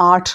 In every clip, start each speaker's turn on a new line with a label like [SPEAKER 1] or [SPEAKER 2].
[SPEAKER 1] 8।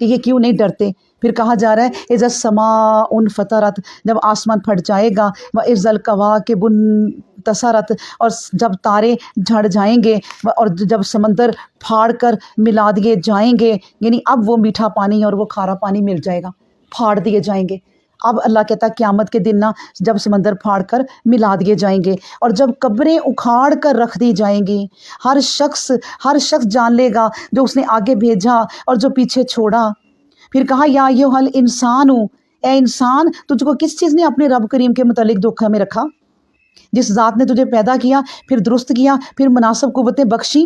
[SPEAKER 1] کہ یہ کیوں نہیں ڈرتے. پھر کہا جا رہا ہے اذا السماء فطرت، جب آسمان پھٹ جائے گا، واذا الکواکب انتصرت، اور جب تارے جھڑ جائیں گے، اور جب سمندر پھاڑ کر ملا دیے جائیں گے، یعنی اب وہ میٹھا پانی اور وہ کھارا پانی مل جائے گا، پھاڑ دیے جائیں گے. اب اللہ کہتا ہے قیامت کے دن نا جب سمندر پھاڑ کر ملا دیے جائیں گے، اور جب قبریں اکھاڑ کر رکھ دی جائیں گی، ہر شخص جان لے گا جو اس نے آگے بھیجا اور جو پیچھے چھوڑا. پھر کہا یا ایھا انسان، اے انسان تجھ کو کس چیز نے اپنے رب کریم کے متعلق دھوکہ میں رکھا؟ جس ذات نے تجھے پیدا کیا، پھر درست کیا، پھر مناسب قوتیں بخشی،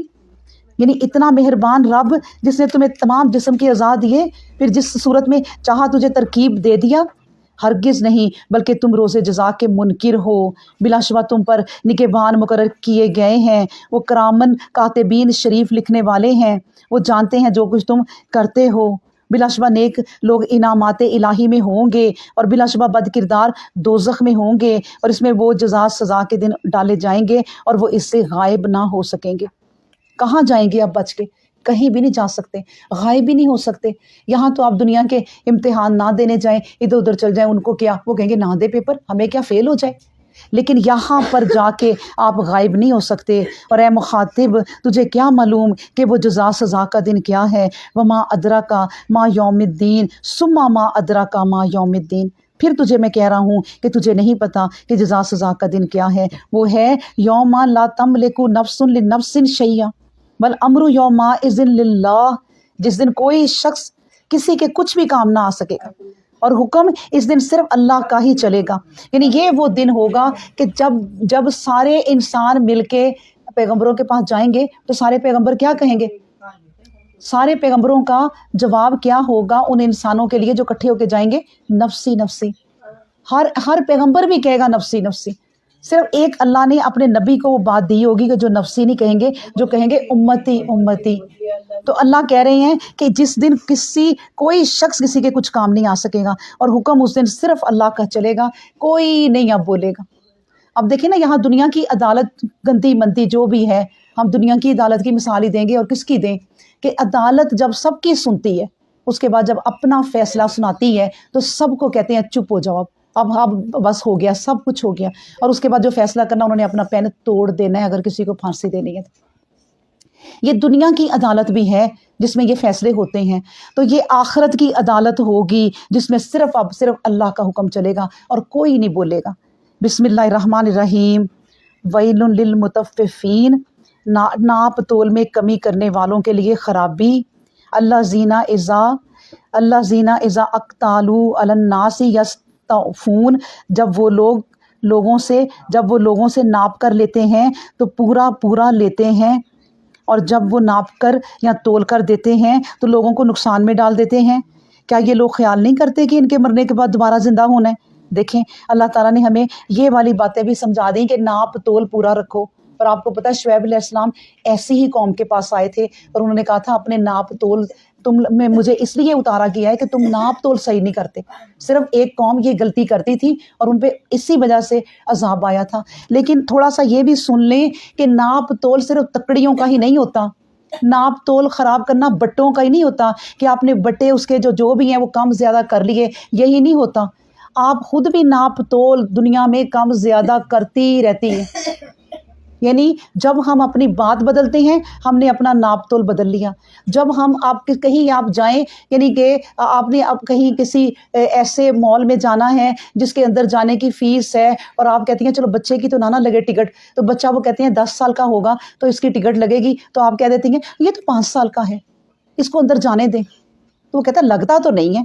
[SPEAKER 1] یعنی اتنا مہربان رب جس نے تمہیں تمام جسم کے اعضاء دیے، پھر جس صورت میں چاہا تجھے ترکیب دے دیا. ہرگز نہیں، بلکہ تم روز جزا کے منکر ہو. بلا شبہ تم پر نگہبان مقرر کیے گئے ہیں، وہ کرامن کاتبین شریف لکھنے والے ہیں، وہ جانتے ہیں جو کچھ تم کرتے ہو. بلا شبہ نیک لوگ انعامات الہی میں ہوں گے، اور بلا شبہ بد کردار دوزخ میں ہوں گے، اور اس میں وہ جزا سزا کے دن ڈالے جائیں گے، اور وہ اس سے غائب نہ ہو سکیں گے. کہاں جائیں گے اب بچ کے؟ کہیں بھی نہیں جا سکتے، غائب بھی نہیں ہو سکتے. یہاں تو آپ دنیا کے امتحان نہ دینے جائیں، ادھر ادھر چل جائیں، ان کو کیا، وہ کہیں گے نہ دے پیپر، ہمیں کیا، فیل ہو جائے. لیکن یہاں پر جا کے آپ غائب نہیں ہو سکتے. اور اے مخاطب، تجھے کیا معلوم کہ وہ جزا سزا کا دن کیا ہے؟ وما ادراک ما یوم الدین ثم ما ادراک ما یوم الدین. پھر تجھے میں کہہ رہا ہوں کہ تجھے نہیں پتا کہ جزا سزا کا دن کیا ہے. وہ ہے یوم لا تملک نفس لنفس شیئا والامر یومئذ للہ، جس دن کوئی شخص کسی کے کچھ بھی کام نہ آ سکے گا، اور حکم اس دن صرف اللہ کا ہی چلے گا. یعنی یہ وہ دن ہوگا کہ جب سارے انسان مل کے پیغمبروں کے پاس جائیں گے تو سارے پیغمبر کیا کہیں گے؟ سارے پیغمبروں کا جواب کیا ہوگا ان انسانوں کے لیے جو اکٹھے ہو کے جائیں گے؟ نفسی نفسی. ہر پیغمبر بھی کہے گا نفسی نفسی. صرف ایک اللہ نے اپنے نبی کو وہ بات دی ہوگی کہ جو نفسی نہیں کہیں گے، جو کہیں گے امتی امتی. تو اللہ کہہ رہے ہیں کہ جس دن کوئی شخص کسی کے کچھ کام نہیں آ سکے گا، اور حکم اس دن صرف اللہ کا چلے گا، کوئی نہیں اب بولے گا. اب دیکھیں نا، یہاں دنیا کی عدالت گندی منتی جو بھی ہے، ہم دنیا کی عدالت کی مثال ہی دیں گے، اور کس کی دیں؟ کہ عدالت جب سب کی سنتی ہے، اس کے بعد جب اپنا فیصلہ سناتی ہے تو سب کو کہتے ہیں چپ ہو جاؤ، اب بس ہو گیا، سب کچھ ہو گیا. اور اس کے بعد جو فیصلہ کرنا، انہوں نے اپنا پین توڑ دینا ہے اگر کسی کو پھانسی دینی ہے. یہ دنیا کی عدالت بھی ہے جس میں یہ فیصلے ہوتے ہیں. تو یہ آخرت کی عدالت ہوگی جس میں صرف اللہ کا حکم چلے گا اور کوئی نہیں بولے گا. بسم اللہ الرحمن الرحیم. ویل للمطففین، ناپ تول میں کمی کرنے والوں کے لیے خرابی. الذین اذا اکتالوا علی الناس یستوفون، جب وہ لوگوں سے ناپ کر لیتے ہیں تو پورا لیتے ہیں، اور جب وہ ناپ کر یا تول کر دیتے ہیں تو لوگوں کو نقصان میں ڈال دیتے ہیں. کیا یہ لوگ خیال نہیں کرتے کہ ان کے مرنے کے بعد دوبارہ زندہ ہونا ہے؟ دیکھیں اللہ تعالیٰ نے ہمیں یہ والی باتیں بھی سمجھا دیں کہ ناپ تول پورا رکھو. اور آپ کو پتہ ہے شعیب علیہ السلام ایسی ہی قوم کے پاس آئے تھے، اور انہوں نے کہا تھا اپنے ناپ تول میں مجھے اس لیے اتارا گیا ہے کہ تم ناپ تول صحیح نہیں کرتے. صرف ایک قوم یہ غلطی کرتی تھی اور ان پہ اسی وجہ سے عذاب آیا تھا. لیکن تھوڑا سا یہ بھی سن لیں کہ ناپ تول صرف تکڑیوں کا ہی نہیں ہوتا. ناپ تول خراب کرنا بٹوں کا ہی نہیں ہوتا کہ آپ نے بٹے اس کے جو بھی ہیں وہ کم زیادہ کر لیے، یہی نہیں ہوتا. آپ خود بھی ناپ تول دنیا میں کم زیادہ کرتی رہتی ہیں. یعنی جب ہم اپنی بات بدلتے ہیں، ہم نے اپنا ناپ تول بدل لیا. جب ہم کہیں آپ جائیں، یعنی کہ آپ نے اب کہیں کسی ایسے مال میں جانا ہے جس کے اندر جانے کی فیس ہے، اور آپ کہتی ہیں چلو بچے کی تو نہ لگے ٹکٹ، تو بچہ وہ کہتے ہیں 10 سال کا ہوگا تو اس کی ٹکٹ لگے گی، تو آپ کہہ دیتی ہیں یہ تو 5 سال کا ہے، اس کو اندر جانے دیں. تو وہ کہتا ہے لگتا تو نہیں ہے،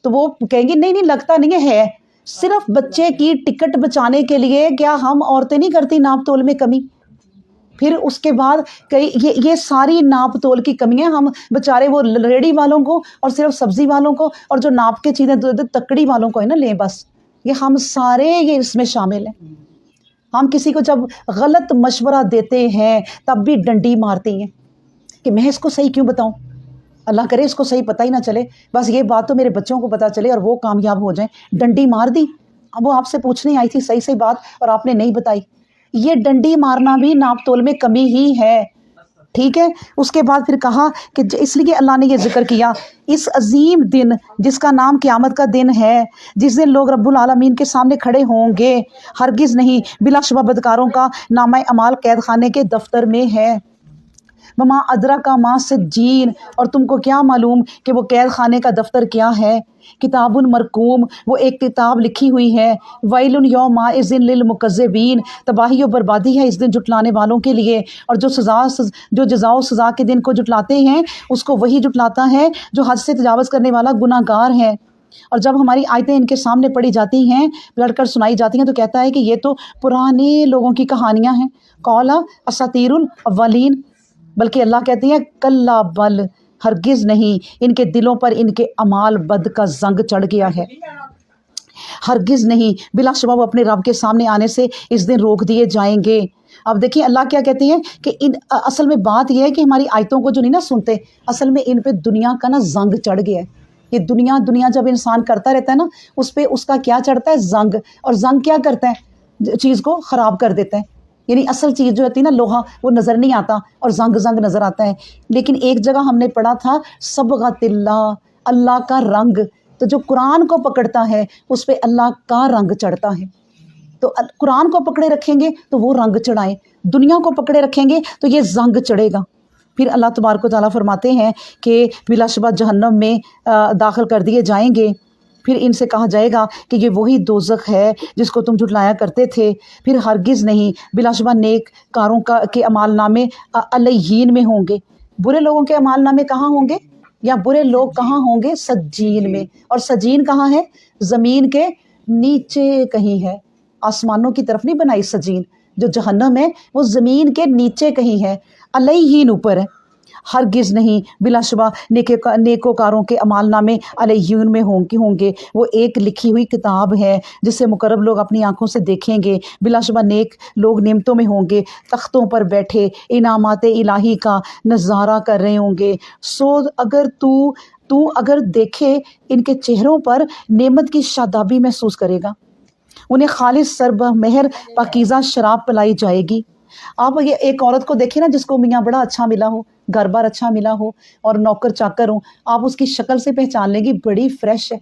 [SPEAKER 1] تو وہ کہیں گے نہیں لگتا نہیں ہے. صرف بچے کی ٹکٹ بچانے کے لیے کیا ہم عورتیں نہیں کرتی ناپ تول میں کمی؟ پھر اس کے بعد یہ ساری ناپ تول کی کمیاں ہم بیچارے وہ ریڑی والوں کو اور صرف سبزی والوں کو اور جو ناپ کے چیزیں تکڑی والوں کو ہے نا لیں، بس یہ ہم سارے یہ اس میں شامل ہیں. ہم کسی کو جب غلط مشورہ دیتے ہیں تب بھی ڈنڈی مارتی ہیں کہ میں اس کو صحیح کیوں بتاؤں، اللہ کرے اس کو صحیح پتہ ہی نہ چلے، بس یہ بات تو میرے بچوں کو پتہ چلے اور وہ کامیاب ہو جائیں. ڈنڈی مار دی. اب وہ آپ سے پوچھنے آئی تھی صحیح بات اور آپ نے نہیں بتائی. یہ ڈنڈی مارنا بھی ناپ تول میں کمی ہی ہے. ٹھیک ہے. اس کے بعد پھر کہا کہ اس لیے اللہ نے یہ ذکر کیا اس عظیم دن جس کا نام قیامت کا دن ہے، جس دن لوگ رب العالمین کے سامنے کھڑے ہوں گے. ہرگز نہیں، بلا شبہ بدکاروں کا نامہ اعمال قید خانے کے دفتر میں ہے. وما ادراک ما سجین، اور تم کو کیا معلوم کہ وہ قید خانے کا دفتر کیا ہے. کتاب مرقوم، وہ ایک کتاب لکھی ہوئی ہے. ویل یومئذ للمکذبین، تباہی و بربادی ہے اس دن جھٹلانے والوں کے لیے. اور جو جزا و سزا کے دن کو جھٹلاتے ہیں اس کو وہی جھٹلاتا ہے جو حد سے تجاوز کرنے والا گناہ گار ہے. اور جب ہماری آیتیں ان کے سامنے پڑھی جاتی ہیں، پڑھ کر سنائی جاتی ہیں، تو کہتا ہے کہ یہ تو پرانے لوگوں کی کہانیاں ہیں. قولا اساطیر الاولین، بلکہ اللہ کہتے ہیں کلا بل، ہرگز نہیں، ان کے دلوں پر ان کے اعمال بد کا زنگ چڑھ گیا ہے. ہرگز نہیں، بلا شبہ وہ اپنے رب کے سامنے آنے سے اس دن روک دیے جائیں گے. اب دیکھیں اللہ کیا کہتے ہیں کہ اصل میں بات یہ ہے کہ ہماری آیتوں کو جو نہیں نا سنتے، اصل میں ان پہ دنیا کا نا زنگ چڑھ گیا ہے. یہ دنیا جب انسان کرتا رہتا ہے نا، اس پہ اس کا کیا چڑھتا ہے؟ زنگ. اور زنگ کیا کرتا ہے؟ چیز کو خراب کر دیتا ہے. یعنی اصل چیز جو ہوتی ہے نا، لوہا، وہ نظر نہیں آتا اور زنگ نظر آتا ہے. لیکن ایک جگہ ہم نے پڑھا تھا صبغۃ اللہ، اللہ کا رنگ. تو جو قرآن کو پکڑتا ہے اس پہ اللہ کا رنگ چڑھتا ہے. تو قرآن کو پکڑے رکھیں گے تو وہ رنگ چڑھائیں، دنیا کو پکڑے رکھیں گے تو یہ زنگ چڑھے گا. پھر اللہ تبارک و تعالیٰ فرماتے ہیں کہ بلا شبہ جہنم میں داخل کر دیے جائیں گے. پھر ان سے کہا جائے گا کہ یہ وہی دوزخ ہے جس کو تم جھٹلایا کرتے تھے. پھر ہرگز نہیں، بلا شبہ نیک کاروں کے اعمال نامے علیین میں ہوں گے. برے لوگوں کے اعمال نامے کہاں ہوں گے؟ یا برے لوگ کہاں ہوں گے؟ سجین میں. اور سجین کہاں ہے؟ زمین کے نیچے کہیں ہے. آسمانوں کی طرف نہیں بنائی سجین. جو جہنم ہے وہ زمین کے نیچے کہیں ہے، علیہین اوپر ہے. ہرگز نہیں، بلا شبہ نیکوکاروں کے اعمال نامے علیہین میں ہوں گے. وہ ایک لکھی ہوئی کتاب ہے جسے مقرب لوگ اپنی آنکھوں سے دیکھیں گے. بلا شبہ نیک لوگ نعمتوں میں ہوں گے، تختوں پر بیٹھے انعامات الہی کا نظارہ کر رہے ہوں گے. سو اگر تو اگر دیکھے ان کے چہروں پر نعمت کی شادابی محسوس کرے گا. انہیں خالص سربہ مہر پاکیزہ شراب پلائی جائے گی. آپ یہ ایک عورت کو دیکھیں نا جس کو میاں بڑا اچھا ملا ہو، گھر بار اچھا ملا ہو اور نوکر چاکر ہوں، آپ اس کی شکل سے پہچان لیں گی بڑی فریش ہے،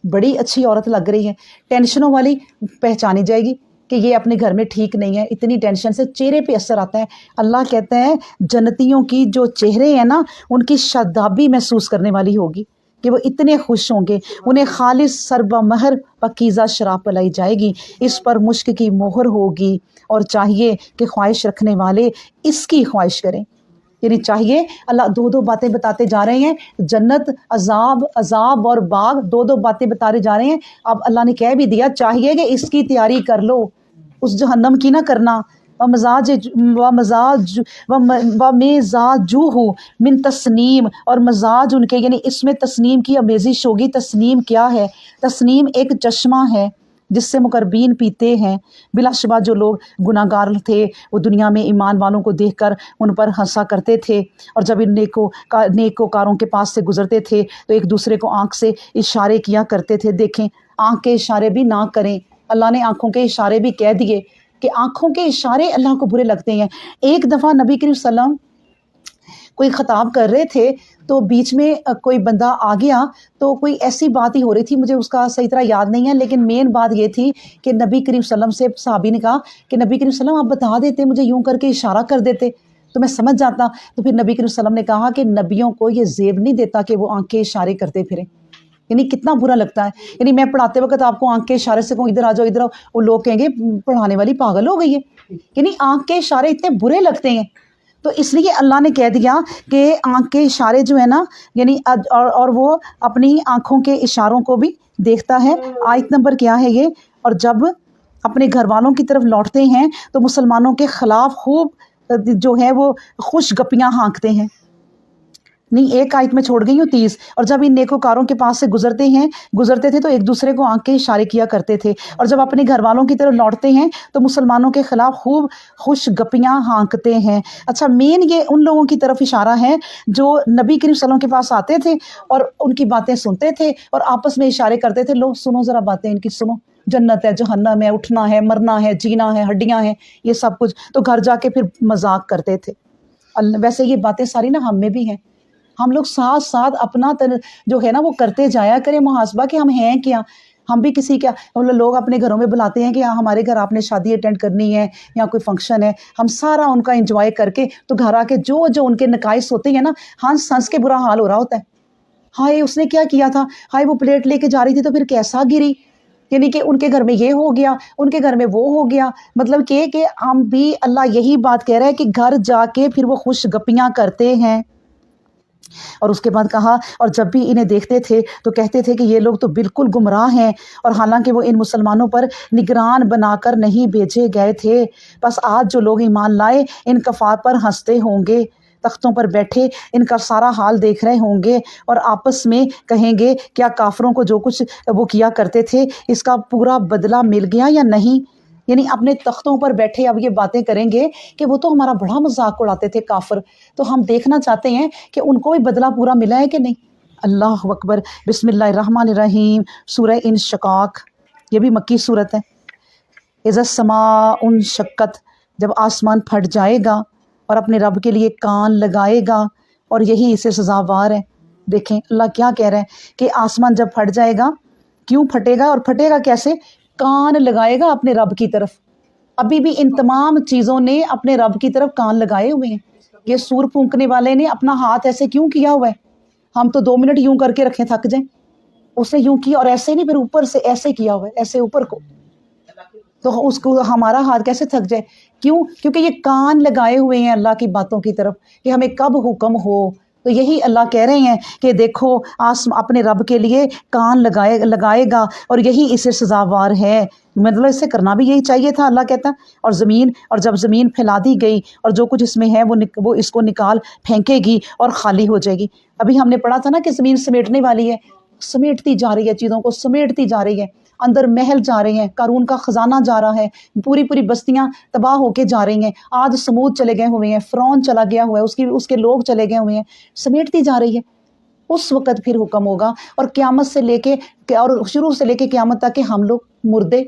[SPEAKER 1] بڑی اچھی عورت لگ رہی ہے. ٹینشنوں والی پہچانی جائے گی کہ یہ اپنے گھر میں ٹھیک نہیں ہے. اتنی ٹینشن سے چہرے پہ اثر آتا ہے. اللہ کہتے ہیں جنتیوں کی جو چہرے ہیں نا، ان کی شادابی محسوس کرنے والی ہوگی کہ وہ اتنے خوش ہوں گے. انہیں خالص سربہ مہر پاکیزہ شراب پلائی جائے گی. اس پر مشک کی مہر ہوگی. اور چاہیے کہ خواہش رکھنے والے اس کی خواہش کریں. یعنی چاہیے، اللہ دو باتیں بتاتے جا رہے ہیں، جنت، عذاب اور باغ، دو باتیں بتاتے جا رہے ہیں. اب اللہ نے کہہ بھی دیا چاہیے کہ اس کی تیاری کر لو، اس جہنم کی نہ کرنا. وَمِزَاجُهُ من تسنیم، اور مزاج ان کے، یعنی اس میں تسنیم کی آمیزش ہوگی. تسنیم کیا ہے؟ تسنیم ایک چشمہ ہے جس سے مقربین پیتے ہیں. بلا شبہ جو لوگ گناہ گار تھے وہ دنیا میں ایمان والوں کو دیکھ کر ان پر ہنسا کرتے تھے، اور جب ان نیکوکاروں کے پاس سے گزرتے تھے تو ایک دوسرے کو آنکھ سے اشارے کیا کرتے تھے. دیکھیں، آنکھ کے اشارے بھی نہ کریں. اللہ نے آنکھوں کے اشارے بھی کہہ دیے کہ آنکھوں کے اشارے اللہ کو برے لگتے ہیں. ایک دفعہ نبی کریم صلی اللہ علیہ وسلم کوئی خطاب کر رہے تھے تو بیچ میں کوئی بندہ آ گیا، تو کوئی ایسی بات ہی ہو رہی تھی، مجھے اس کا صحیح طرح یاد نہیں ہے، لیکن مین بات یہ تھی کہ نبی کریم صلی اللہ علیہ وسلم سے صحابی نے کہا کہ نبی کریم صلی اللہ علیہ وسلم آپ بتا دیتے، مجھے یوں کر کے اشارہ کر دیتے تو میں سمجھ جاتا. تو پھر نبی کریم صلی اللہ علیہ وسلم نے کہا کہ نبیوں کو یہ زیب نہیں دیتا کہ وہ آنکھ کے اشارے کرتے پھریں. یعنی کتنا برا لگتا ہے. یعنی میں پڑھاتے وقت آپ کو آنکھ کے اشارے سے کہوں ادھر آ جاؤ ادھر آؤ، وہ لوگ کہیں گے پڑھانے والی پاگل ہو گئی ہے. یعنی آنکھ کے اشارے اتنے برے لگتے ہیں. تو اس لیے اللہ نے کہہ دیا کہ آنکھ کے اشارے جو ہے نا، یعنی اور وہ اپنی آنکھوں کے اشاروں کو بھی دیکھتا ہے. آیت نمبر کیا ہے یہ؟ اور جب اپنے گھر والوں کی طرف لوٹتے ہیں تو مسلمانوں کے خلاف خوب جو ہے وہ خوش گپیاں ہانکتے ہیں. نہیں، ایک آیت میں چھوڑ گئی ہوں 30. اور جب ان نیکوکاروں کے پاس سے گزرتے تھے تو ایک دوسرے کو آنکھ کے اشارے کیا کرتے تھے. اور جب اپنے گھر والوں کی طرف لوٹتے ہیں تو مسلمانوں کے خلاف خوب خوش گپیاں ہانکتے ہیں. اچھا، مین یہ ان لوگوں کی طرف اشارہ ہے جو نبی کریم صلی اللہ علیہ وسلم کے پاس آتے تھے اور ان کی باتیں سنتے تھے اور آپس میں اشارے کرتے تھے، لو سنو ذرا باتیں ان کی سنو، جنت ہے، جہنم ہے، اٹھنا ہے، مرنا ہے، جینا ہے، ہڈیاں ہیں، یہ سب کچھ. تو گھر جا کے پھر مذاق کرتے تھے. ویسے یہ باتیں ساری نا ہم میں بھی ہیں. ہم لوگ ساتھ ساتھ اپنا جو ہے نا وہ کرتے جایا کریں محاسبہ کہ ہم ہیں کیا. ہم بھی کسی کا لوگ اپنے گھروں میں بلاتے ہیں کہ ہمارے گھر آپ نے شادی اٹینڈ کرنی ہے یا کوئی فنکشن ہے, ہم سارا ان کا انجوائے کر کے تو گھر آ کے جو ان کے نقائص ہوتے ہیں نا, ہنس ہنس کے برا حال ہو رہا ہوتا ہے. ہائے اس نے کیا تھا, ہائے وہ پلیٹ لے کے جا رہی تھی تو پھر کیسا گری, یعنی کہ ان کے گھر میں یہ ہو گیا, ان کے گھر میں وہ ہو گیا. مطلب کہ ہم بھی, اللہ یہی بات کہہ رہا ہے کہ گھر جا کے پھر وہ خوش گپیاں کرتے ہیں. اور اس کے بعد کہا, اور جب بھی انہیں دیکھتے تھے تو کہتے تھے کہ یہ لوگ تو بالکل گمراہ ہیں, اور حالانکہ وہ ان مسلمانوں پر نگران بنا کر نہیں بھیجے گئے تھے. بس آج جو لوگ ایمان لائے ان کفار پر ہنستے ہوں گے, تختوں پر بیٹھے ان کا سارا حال دیکھ رہے ہوں گے اور آپس میں کہیں گے کیا کافروں کو جو کچھ وہ کیا کرتے تھے اس کا پورا بدلہ مل گیا یا نہیں. یعنی اپنے تختوں پر بیٹھے اب یہ باتیں کریں گے کہ وہ تو ہمارا بڑا مذاق اڑاتے تھے کافر, تو ہم دیکھنا چاہتے ہیں کہ ان کو بھی بدلہ پورا ملا ہے کہ نہیں. اللہ اکبر. بسم اللہ الرحمن الرحیم. سورہ انشقاق, یہ بھی مکی صورت ہے. اذا السماء انشقت, جب آسمان پھٹ جائے گا اور اپنے رب کے لیے کان لگائے گا, اور یہی اسے سزاوار ہے. دیکھیں اللہ کیا کہہ رہے ہیں کہ آسمان جب پھٹ جائے گا, کیوں پھٹے گا اور پھٹے گا کیسے؟ کان لگائے گا اپنے رب کی طرف. ابھی بھی ان تمام چیزوں نے اپنے رب کی طرف کان لگائے ہوئے ہیں. یہ سور پھونکنے والے نے اپنا ہاتھ ایسے کیوں کیا ہوا ہے؟ ہم تو 2 منٹ یوں کر کے رکھیں تھک جائیں, اس نے یوں کیا اور ایسے نہیں, پھر اوپر سے ایسے کیا ہوا ہے, ایسے اوپر کو, تو اس کو ہمارا ہاتھ کیسے تھک جائے؟ کیوں؟ کیونکہ یہ کان لگائے ہوئے ہیں اللہ کی باتوں کی طرف کہ ہمیں کب حکم ہو. تو یہی اللہ کہہ رہے ہیں کہ دیکھو اپنے رب کے لیے کان لگائے گا اور یہی اسے سزاوار ہے. مطلب اسے کرنا بھی یہی چاہیے تھا. اللہ کہتا ہے اور جب زمین پھیلا دی گئی اور جو کچھ اس میں ہے وہ اس کو نکال پھینکے گی اور خالی ہو جائے گی. ابھی ہم نے پڑھا تھا نا کہ زمین سمیٹنے والی ہے, سمیٹتی جا رہی ہے, چیزوں کو سمیٹتی جا رہی ہے, اندر محل جا رہے ہیں, قارون کا خزانہ جا رہا ہے, پوری بستیاں تباہ ہو کے جا رہی ہیں, آج سمود چلے گئے ہوئے ہیں, فرعون چلا گیا ہوا ہے, اس کے لوگ چلے گئے ہوئے ہیں, سمیٹتی جا رہی ہے. اس وقت پھر حکم ہوگا, اور قیامت سے لے کے اور شروع سے لے کے قیامت تک کہ ہم لوگ مردے,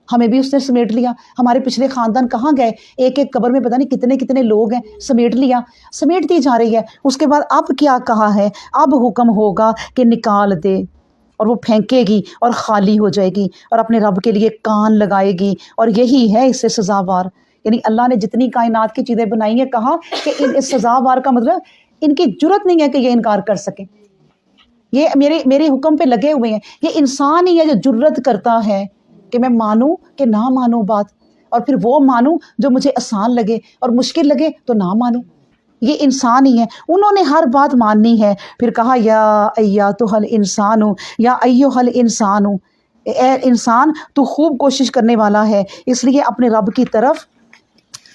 [SPEAKER 1] ہمیں بھی اس نے سمیٹ لیا. ہمارے پچھلے خاندان کہاں گئے؟ ایک قبر میں پتہ نہیں کتنے لوگ ہیں, سمیٹ لیا, سمیٹتی جا رہی ہے. اس کے بعد اب کیا کہا ہے؟ اب حکم ہوگا کہ نکال دے, اور وہ پھینکے گی اور خالی ہو جائے گی اور اپنے رب کے لیے کان لگائے گی, اور یہی ہے اس سے سزاوار. یعنی اللہ نے جتنی کائنات کی چیزیں بنائی ہیں, کہا کہ اس سزاوار کا مطلب ان کی جرت نہیں ہے کہ یہ انکار کر سکیں. یہ میرے حکم پہ لگے ہوئے ہیں. یہ انسان ہی ہے جو جرت کرتا ہے کہ میں مانوں کہ نہ مانوں بات, اور پھر وہ مانوں جو مجھے آسان لگے اور مشکل لگے تو نہ مانوں. یہ انسان ہی ہے, انہوں نے ہر بات ماننی ہے. پھر کہا یا ایھا الانسان, یا ایھا الانسان, اے انسان تو خوب کوشش کرنے والا ہے, اس لیے اپنے رب کی طرف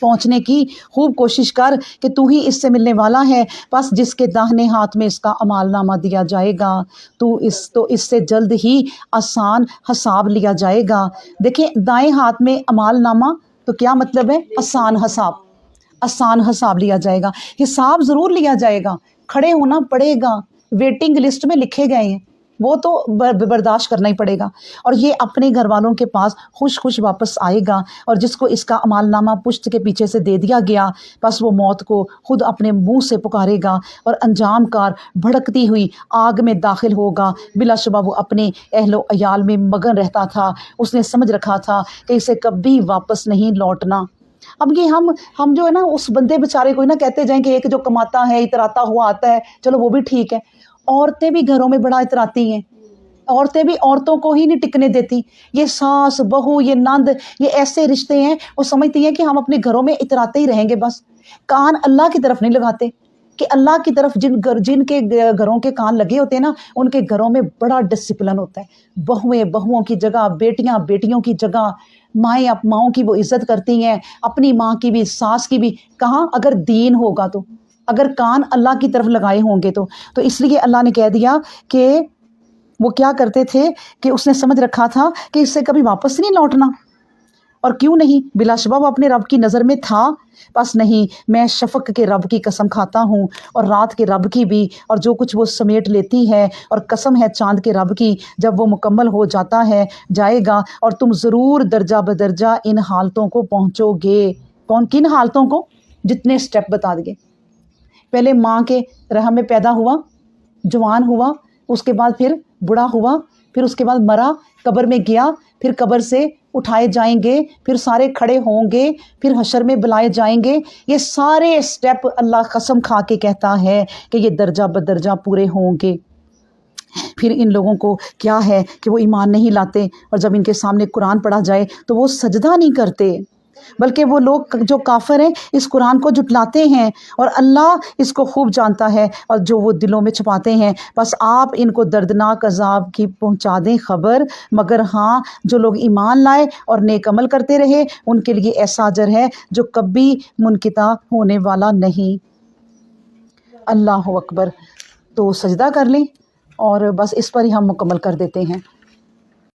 [SPEAKER 1] پہنچنے کی خوب کوشش کر کہ تو ہی اس سے ملنے والا ہے. بس جس کے داہنے ہاتھ میں اس کا اعمال نامہ دیا جائے گا تو اس سے جلد ہی آسان حساب لیا جائے گا. دیکھیں دائیں ہاتھ میں اعمال نامہ تو کیا مطلب ہے؟ آسان حساب لیا جائے گا. حساب ضرور لیا جائے گا, کھڑے ہونا پڑے گا, ویٹنگ لسٹ میں لکھے گئے ہیں, وہ تو برداشت کرنا ہی پڑے گا. اور یہ اپنے گھر والوں کے پاس خوش واپس آئے گا, اور جس کو اس کا اعمال نامہ پشت کے پیچھے سے دے دیا گیا, بس وہ موت کو خود اپنے منہ سے پکارے گا اور انجام کار بھڑکتی ہوئی آگ میں داخل ہوگا. بلا شبہ وہ اپنے اہل و عیال میں مگن رہتا تھا, اس نے سمجھ رکھا تھا کہ اسے کبھی واپس نہیں لوٹنا. اب یہ ہم جو ہے نا اس بندے بیچارے کو نا کہتے جائیں کہ ایک جو کماتا ہے اتراتا ہوا آتا ہے, چلو وہ بھی ٹھیک ہے. عورتیں بھی گھروں میں بڑا اتراتی ہیں, عورتیں بھی عورتوں کو ہی نہیں ٹکنے دیتی. یہ ساس بہو, یہ نند, یہ ایسے رشتے ہیں, وہ سمجھتی ہیں کہ ہم اپنے گھروں میں اتراتے ہی رہیں گے بس. کان اللہ کی طرف نہیں لگاتے کہ اللہ کی طرف جن کے گھروں کے کان لگے ہوتے ہیں نا, ان کے گھروں میں بڑا ڈسپلن ہوتا ہے. بہوؤں کی جگہ, بیٹیوں کی جگہ, مائیں ماؤں کی وہ عزت کرتی ہیں, اپنی ماں کی بھی, ساس کی بھی. کہاں؟ اگر دین ہوگا تو, اگر کان اللہ کی طرف لگائے ہوں گے تو اس لیے اللہ نے کہہ دیا کہ وہ کیا کرتے تھے کہ اس نے سمجھ رکھا تھا کہ اس سے کبھی واپس نہیں لوٹنا. اور کیوں نہیں؟ بلا شبہ وہ اپنے رب کی نظر میں تھا. بس نہیں, میں شفق کے رب کی قسم کھاتا ہوں اور رات کے رب کی بھی, اور جو کچھ وہ سمیٹ لیتی ہے, اور قسم ہے چاند کے رب کی, جب وہ مکمل ہو جائے گا اور تم ضرور درجہ بدرجہ ان حالتوں کو پہنچو گے. کن حالتوں کو؟ جتنے سٹیپ بتا دیے, پہلے ماں کے رحم میں پیدا ہوا، جوان ہوا، اس کے بعد پھر بوڑھا ہوا، پھر اس کے بعد مرا، قبر میں گیا، پھر قبر سے اٹھائے جائیں گے، پھر سارے کھڑے ہوں گے، پھر حشر میں بلائے جائیں گے۔ یہ سارے سٹیپ اللہ قسم کھا کے کہتا ہے کہ یہ درجہ بدرجہ پورے ہوں گے۔ پھر ان لوگوں کو کیا ہے کہ وہ ایمان نہیں لاتے، اور جب ان کے سامنے قرآن پڑھا جائے تو وہ سجدہ نہیں کرتے، بلکہ وہ لوگ جو کافر ہیں اس قرآن کو جھٹلاتے ہیں، اور اللہ اس کو خوب جانتا ہے، اور جو وہ دلوں میں چھپاتے ہیں۔ بس آپ ان کو دردناک عذاب کی پہنچا دیں خبر، مگر ہاں جو لوگ ایمان لائے اور نیک عمل کرتے رہے ان کے لیے ایسا اجر ہے جو کبھی منقطع ہونے والا نہیں۔ اللہ اکبر۔ تو سجدہ کر لیں اور بس اس پر ہی ہم مکمل کر دیتے ہیں۔